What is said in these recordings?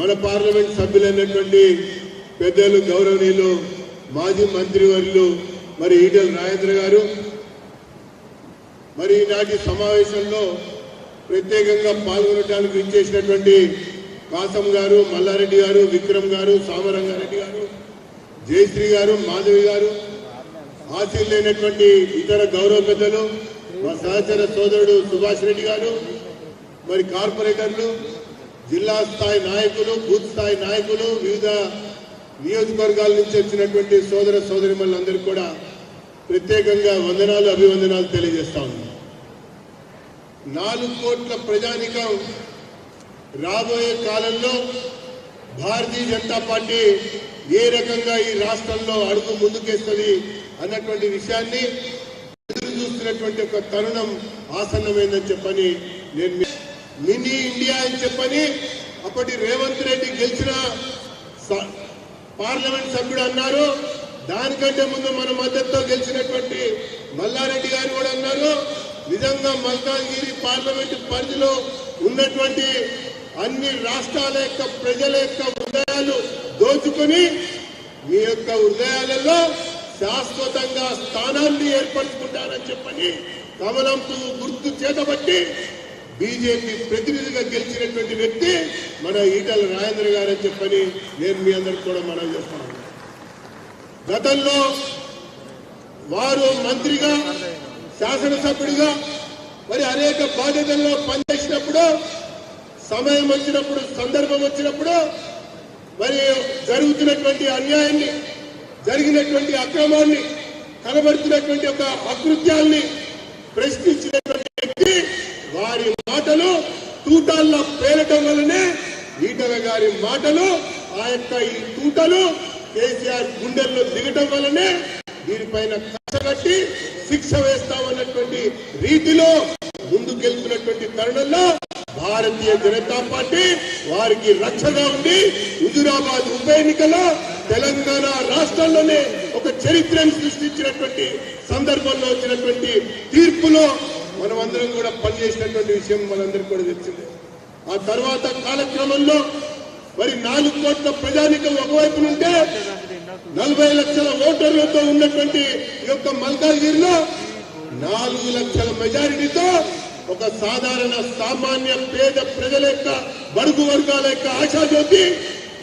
మన పార్లమెంట్ సభ్యులైనటువంటి పెద్దలు గౌరవనీయులు మాజీ మంత్రివర్యులు మరి ఈటెల రాజేంద్ర గారు మరి ఈనాటి సమావేశంలో ప్రత్యేకంగా పాల్గొనడానికి ఇచ్చేసినటువంటి కాసం గారు, మల్లారెడ్డి గారు, విక్రమ్ గారు, సామరంగారెడ్డి గారు, జయశ్రీ గారు, మాధవి గారు, ఆశీర్లైనటువంటి ఇతర గౌరవ పెద్దలు, మా సహచర సోదరుడు సుభాష్ రెడ్డి గారు, మరి కార్పొరేటర్లు, జిల్లా స్థాయి నాయకులు, బూత్ స్థాయి నాయకులు, వివిధ నియోజకవర్గాల నుంచి వచ్చినటువంటి సోదర సోదరిమణులందరికీ కూడా ప్రత్యేకంగా వందనాలు, అభివందనాలు తెలియజేస్తా ఉన్నాం. 4 కోట్ల ప్రజానికం రాబోయే కాలంలో భారతీయ జనతా పార్టీ ఏ రకంగా ఈ రాష్ట్రంలో అడుగు ముందుకేస్తుంది అన్నటువంటి విషయాన్ని ఎదురు చూస్తున్నటువంటి ఒక తరుణం ఆసన్నమైందని చెప్పని నేను మినీ ఇండియా అని చెప్పని అప్పటి రేవంత్ రెడ్డి గెలిచిన పార్లమెంట్ సభ్యుడు అన్నారు. దానికంటే ముందు మన మద్దతుతో గెలిచినటువంటి మల్లారెడ్డి గారు కూడా అన్నారు. నిజంగా మల్కాజ్గిరి పార్లమెంట్ పరిధిలో ఉన్నటువంటి అన్ని రాష్ట్రాల యొక్క ప్రజల యొక్క హృదయాలు దోచుకుని మీ యొక్క హృదయాలలో శాశ్వతంగా స్థానాన్ని ఏర్పరచుకుంటారని చెప్పని కమలం గుర్తు చేతబట్టి బీజేపీ ప్రతినిధిగా గెలిచినటువంటి వ్యక్తి మన ఈటెల రాజేంద్ర గారు అని చెప్పని నేను మీ అందరికి కూడా మనవి చేస్తాను. గతంలో వారు మంత్రిగా, శాసనసభ్యుడిగా మరి అనేక బాధ్యతల్లో పనిచేసినప్పుడు, సమయం వచ్చినప్పుడు, సందర్భం వచ్చినప్పుడు మరి జరుగుతున్నటువంటి అన్యాయాన్ని, జరిగినటువంటి అక్రమాన్ని, కనబడుతున్నటువంటి ఒక అకృత్యాల్ని ప్రశ్నించినటువంటి వ్యక్తి వారి మాటలు తూటాల్లో పేరటం వల్లనే ఈటెల గారి మాటలు ఆ యొక్క ఈ తూటలు కేసీఆర్ గుండెల్లో దిగటం వల్లనే దీనిపైన కట్టగట్టి శిక్ష వేస్తామన్నటువంటి రీతిలో ముందుకెళ్తున్నటువంటి తరుణంలో భారతీయ జనతా పార్టీ వారికి రక్షగా ఉండి హుజూరాబాద్ ఉప ఎన్నికలో తెలంగాణ రాష్ట్రంలోనే ఒక చరిత్రను సృష్టించినటువంటి సందర్భంలో వచ్చినటువంటి తీర్పులో మనమందరం కూడా పనిచేసినటువంటి విషయం మనందరికీ కూడా తెలిసిందే. ఆ తర్వాత కాలక్రమంలో మరి 4 కోట్ల ప్రజానికం ఒకవైపు నుంటే 40 లక్షల ఓటర్లతో ఉన్నటువంటి ఈ యొక్క మల్కాజ్గిరిలో 4 లక్షల మెజారిటీతో ఒక సాధారణ సామాన్య పేద ప్రజల యొక్క బడుగు వర్గాల యొక్క ఆశాజ్యోతి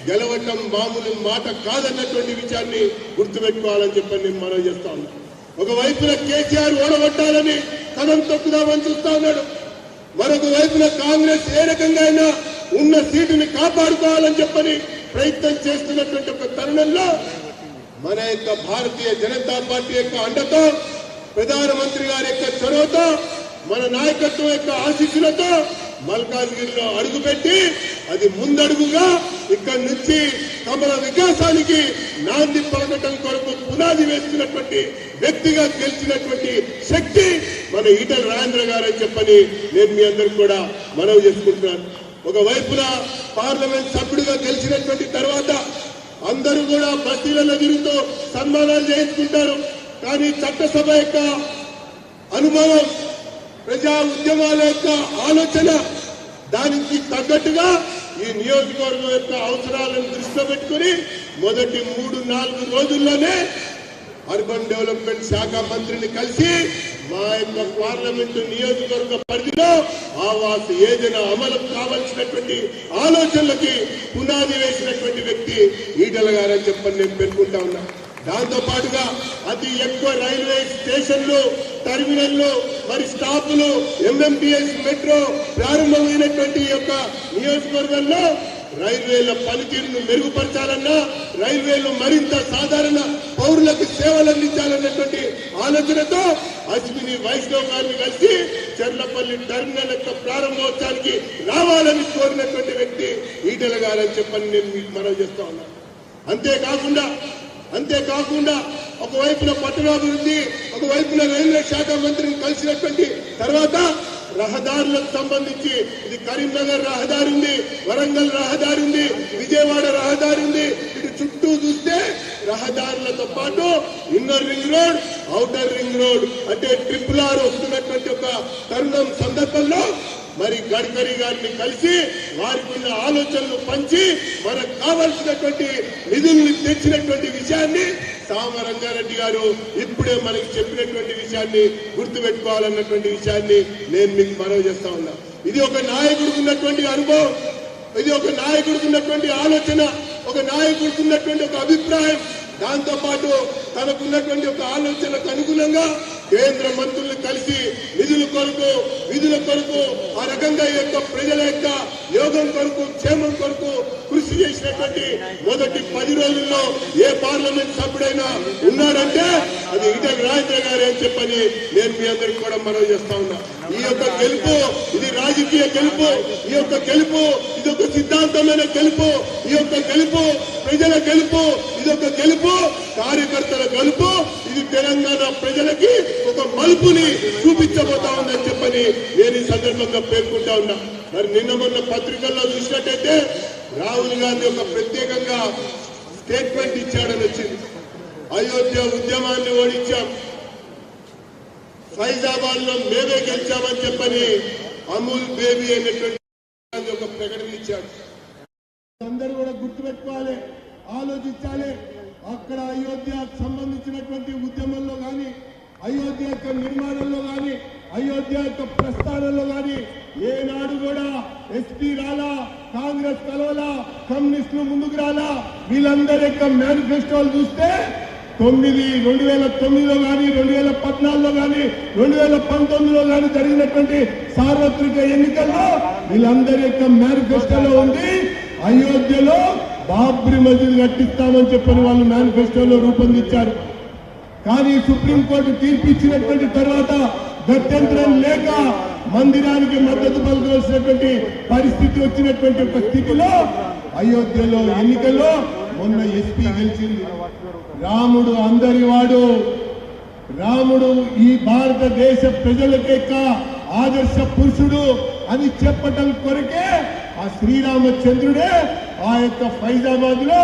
గెలవటం మామూలు మాట కాదన్నటువంటి విషయాన్ని గుర్తుపెట్టుకోవాలని చెప్పని నేను మనవి చేస్తా ఉన్నాను. ఒకవైపున కేసీఆర్ ఓడగొట్టాలని కదం తొక్కుదామని చూస్తా ఉన్నాడు. మరొక వైపున కాంగ్రెస్ ఏ రకంగా అయినా ఉన్న సీటుని కాపాడుకోవాలని చెప్పని ప్రయత్నం చేస్తున్నటువంటి ఒక తరుణంలో మన యొక్క భారతీయ జనతా పార్టీ యొక్క అండతో, ప్రధానమంత్రి గారి యొక్క చొరవతో, మన నాయకత్వం యొక్క ఆశీస్సులతో మల్కాజ్గిరిలో అడుగుపెట్టి అది ముందడుగుగా ఇక్కడి నుంచి కమల వికాసానికి నాంది పలకటం కొరకు పునాది వేస్తున్నటువంటి వ్యక్తిగా గెలిచినటువంటి శక్తి మన ఈటెల రాజేంద్ర గారు అని చెప్పని నేను మీ అందరికి కూడా మనవి చేసుకుంటున్నాను. ఒకవైపున పార్లమెంట్ సభ్యుడిగా గెలిచినటువంటి తర్వాత అందరూ కూడా బస్తీలలో తిరుగుతూ సన్మానాలు చేయించుకుంటారు. కానీ చట్టసభ యొక్క అనుభవం, ప్రజా ఉద్యమాల యొక్క ఆలోచన దానికి తగ్గట్టుగా ఈ నియోజకవర్గం యొక్క అవసరాలను దృష్టిలో పెట్టుకుని మొదటి 3-4 రోజుల్లోనే అర్బన్ డెవలప్మెంట్ శాఖ మంత్రిని కలిసి మా యొక్క పార్లమెంటు నియోజకవర్గ పరిధిలో ఆవాస్ యోజన అమలు కావాల్సినటువంటి ఆలోచనలకి పునాది వేసినటువంటి వ్యక్తి ఈటెల గారని చెప్పని నేను పేర్కొంటా ఉన్నా. దాంతో పాటుగా అతి ఎక్కువ రైల్వే స్టేషన్లు, టెర్మినల్లు, మరి స్టాపులు, ఎంఎంటీఎస్ మెట్రో ప్రారంభమైనటువంటి యొక్క నియోజకవర్గంలో రైల్వేల పనితీరును మెరుగుపరచాలన్నా, రైల్వేలు మరింత సాధారణ పౌరులకు సేవలు అందించాలన్నటువంటి ఆలోచనతో అశ్విని వైష్ణవ్ గారిని కలిసి చెర్లపల్లి టెర్మినల్ యొక్క ప్రారంభోత్సవానికి రావాలని కోరినటువంటి వ్యక్తి ఈటెల గారని చెప్పని నేను మీకు మనవి చేస్తా ఉన్నాను. అంతేకాకుండా ఒకవైపున పట్టణాభివృద్ధి, ఒకవైపున రైల్వే శాఖ మంత్రిని కలిసినటువంటి తర్వాత రహదారులకు సంబంధించి ఇది కరీంనగర్ రహదారి ఉంది, వరంగల్ రహదారి ఉంది, విజయవాడ రహదారి ఉంది. ఇటు చుట్టూ చూస్తే రహదారులతో పాటు inner ring road, outer ring road అంటే RRR వస్తున్నటువంటి ఒక తరుణం సందర్భంలో మరి గడ్కరీ గారిని కలిసి వారికి ఉన్న ఆలోచనలు పంచి మనకు కావాల్సినటువంటి నిధుల్ని తెచ్చినటువంటి విషయాన్ని సామరంగారెడ్డి గారు ఇప్పుడే మనకి చెప్పినటువంటి విషయాన్ని గుర్తుపెట్టుకోవాలన్నటువంటి విషయాన్ని నేను మీకు మనవి చేస్తా ఉన్నా. ఇది ఒక నాయకుడికి ఉన్నటువంటి అనుభవం, ఇది ఒక నాయకుడికి ఉన్నటువంటి ఆలోచన, ఒక నాయకుడికి ఉన్నటువంటి ఒక అభిప్రాయం. దాంతో పాటు తనకున్నటువంటి ఒక ఆలోచనకు అనుగుణంగా కేంద్ర మంత్రులు కలిసి నిధుల కొరకు విధుల కొరకు ఆ రకంగా ఈ యొక్క ప్రజల యొక్క యోగం కొరకు క్షేమం కొరకు కృషి చేసినటువంటి మొదటి 10 రోజుల్లో ఏ పార్లమెంట్ సభ్యుడైనా ఉన్నాడంటే అది ఈటెల రాజేంద్ర గారే అని చెప్పని నేను మీ అందరికి కూడా మనవి చేస్తా ఉన్నా. ఈ యొక్క గెలుపు ఇది రాజకీయ గెలుపు, ఈ యొక్క గెలుపు ఇది ఒక సిద్ధాంతమైన గెలుపు, ఈ యొక్క గెలుపు ప్రజల గెలుపు, ఇది ఒక గెలుపు కార్యకర్తల గెలుపు. ఇది తెలంగాణ ప్రజలకి ఒక మలుపుని చూపించబోతా ఉందని చెప్పని నేను ఈ సందర్భంగా పేర్కొంటా ఉన్నా. మరి నిన్న మొన్న పత్రికల్లో చూసినట్టయితే రాహుల్ గాంధీ ఒక ప్రత్యేకంగా స్టేట్మెంట్ ఇచ్చాడని వచ్చింది. అయోధ్య ఉద్యమాన్ని ఓడించాం, ఫైజాబాద్ లో మేమే గెలిచామని చెప్పని అమూల్ బేబీ అనేటువంటి ఒక ప్రకటన ఇచ్చాడు. అందరూ కూడా గుర్తుపెట్టుకోవాలి, ఆలోచించాలి. అక్కడ అయోధ్యకు సంబంధించినటువంటి ఉద్యమంలో కానీ, అయోధ్య యొక్క నిర్మాణంలో కానీ, అయోధ్య యొక్క ప్రస్థానంలో కానీ ఏనాడు కూడా ఎస్పీ రాలా, కాంగ్రెస్ కలవలా, కమ్యూనిస్టులు ముందుకు రాలా. వీళ్ళందరి యొక్క మేనిఫెస్టోలు చూస్తే 2009లో కానీ, 2014లో కానీ, 2019లో కానీ జరిగినటువంటి సార్వత్రిక ఎన్నికల్లో వీళ్ళందరి యొక్క మేనిఫెస్టోలో ఉంది అయోధ్యలో బాబ్రీ మసీద్ కట్టిస్తామని చెప్పని వాళ్ళు మేనిఫెస్టోలో రూపొందించారు. కానీ సుప్రీంకోర్టు తీర్పు ఇచ్చినటువంటి తర్వాత గత్యంతరం లేక మందిరానికి మద్దతు పలకవలసినటువంటి పరిస్థితి వచ్చినటువంటి ఒక స్థితిలో అయోధ్యలో ఎన్నికల్లో మొన్న ఎస్పీ గెలిచింది. రాముడు అందరి వాడు, రాముడు ఈ భారతదేశ ప్రజలకేక ఆదర్శ పురుషుడు అని చెప్పటం కొరకే ఆ శ్రీరామచంద్రుడే ఆ యొక్క ఫైజాబాద్ లో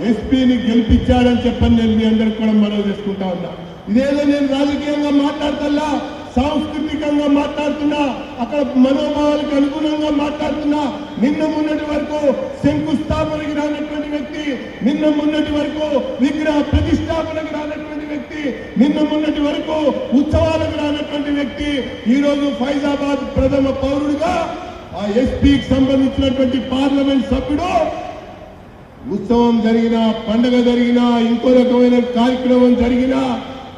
ఎస్పీని గెలిపించాడని చెప్పని నేను మీ అందరికి కూడా మనవి చేసుకుంటా ఉన్నా. ఇదేదో నేను రాజకీయంగా మాట్లాడుతున్నా, సాంస్కృతికంగా మాట్లాడుతున్నా, అక్కడ మనోభావాలకు అనుగుణంగా మాట్లాడుతున్నా. నిన్న మొన్నటి వరకు శంకుస్థాపనకి రానటువంటి వ్యక్తి, నిన్న మొన్నటి వరకు విగ్రహ ప్రతిష్టాపనకు రానటువంటి వ్యక్తి, నిన్న మొన్నటి వరకు ఉత్సవాలకు రానటువంటి వ్యక్తి ఈ రోజు ఫైజాబాద్ ప్రథమ పౌరుడుగా ఆ ఎస్పీకి సంబంధించినటువంటి పార్లమెంట్ సభ్యుడు ఉత్సవం జరిగినా, పండగ జరిగినా, ఇంకో రకమైన కార్యక్రమం జరిగినా,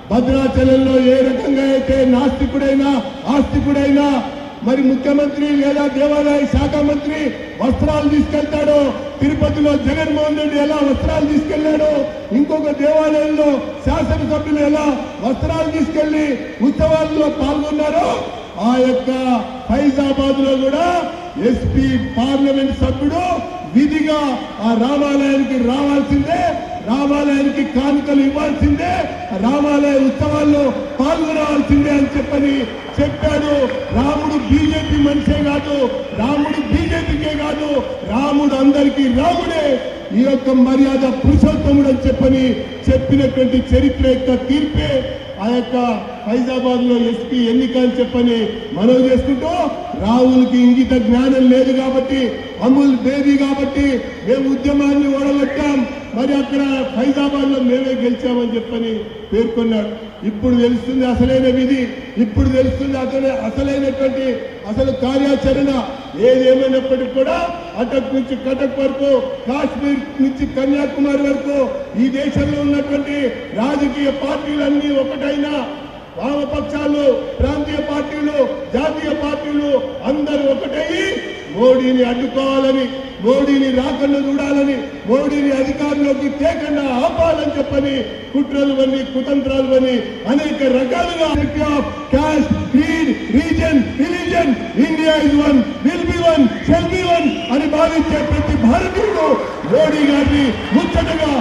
భద్రాచలంలో ఏ రకంగా అయితే నాస్తికుడైనా ఆస్తికుడైనా మరి ముఖ్యమంత్రి లేదా దేవాదాయ శాఖ మంత్రి వస్త్రాలు తీసుకెళ్తాడో, తిరుపతిలో జగన్మోహన్ రెడ్డి ఎలా వస్త్రాలు తీసుకెళ్లాడో, ఇంకొక దేవాలయంలో శాసనసభ్యులు ఎలా వస్త్రాలు తీసుకెళ్లి ఉత్సవాల్లో పాల్గొన్నారో ఆ యొక్క ఫైజాబాద్ లో కూడా ఎస్పీ పార్లమెంట్ సభ్యుడు విధిగా ఆ రామాలయానికి రావాల్సిందే, రామాలయానికి కానుకలు ఇవ్వాల్సిందే, రామాలయ ఉత్సవాల్లో పాల్గొనవలసిందే అని చెప్పని చెప్పాడు. రాముడు బీజేపీ మనిషే కాదు, రాముడు బీజేపీకే కాదు, రాముడు అందరికీ రాముడే, ఈ యొక్క మర్యాద పురుషోత్తముడు అని చెప్పని చెప్పినటువంటి చరిత్ర యొక్క తీర్పే ఆ యొక్క ఫైజాబాద్ లో ఎస్పీ ఎన్నిక అని చెప్పని మనవి చేసుకుంటూ, రాహుల్కి ఇంగిత జ్ఞానం లేదు కాబట్టి, అమూల్ బేబీ కాబట్టి మేము ఉద్యమాన్ని ఓడగొట్టాం, మరి అక్కడ ఫైజాబాద్ లో మేమే గెలిచామని చెప్పని పేర్కొన్నాడు. ఇప్పుడు తెలుస్తుంది అసలైన విధి, ఇప్పుడు తెలుస్తుంది అసలైనటువంటి అసలు కార్యాచరణ. ఏదేమైనప్పటికీ కూడా అటక్ నుంచి కటక్ వరకు, కాశ్మీర్ నుంచి కన్యాకుమారి వరకు ఈ దేశంలో ఉన్నటువంటి రాజకీయ పార్టీలన్నీ ఒకటైనా, వామపక్షాలు, ప్రాంతీయ పార్టీలు, జాతీయ పార్టీలు అందరూ ఒకటయ్యి మోడీని అడ్డుకోవాలని, మోడీని రాకుండా చూడాలని, మోడీని అధికారంలోకి తేకుండా ఆపాలని చెప్పని కుట్రలు కుతంత్రాలు అనేక రకాలుగా caste, creed, reason, religion, India is one, will be one, shall be one అని భావించే ప్రతి భారతీయుడు మోడీ గారిని ముచ్చటగా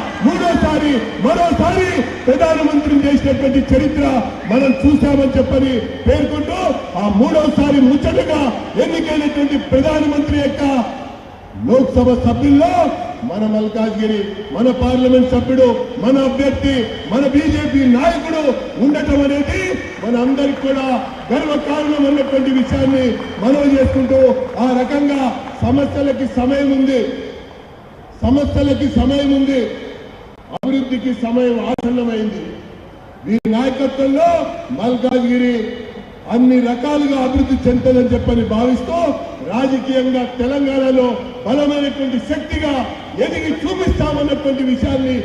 మరోసారి ప్రధానమంత్రిని చేసినటువంటి చరిత్ర మనం చూశామని చెప్పని పేర్కొంటూ, ఆ మూడోసారి ముచ్చటగా ఎన్నికైనటువంటి ప్రధానమంత్రి యొక్క లోక్సభ సభ్యుల్లో మన మల్కాజ్గిరి, మన పార్లమెంట్ సభ్యుడు, మన అభ్యర్థి, మన బీజేపీ నాయకుడు ఉండటం అనేది మనందరికి కూడా గర్వకారణం అన్నటువంటి విషయాన్ని మనవి చేసుకుంటూ ఆ రకంగా సమస్యలకి సమయం ఉంది, అభివృద్ధికి సమయం ఆసన్నమైంది. వీరి నాయకత్వంలో మల్కాజ్గిరి అన్ని రకాలుగా అభివృద్ధి చెందుతుందని చెప్పని భావిస్తూ రాజకీయంగా తెలంగాణలో బలమైనటువంటి శక్తిగా ఎదిగి చూపిస్తామన్నటువంటి విషయాన్ని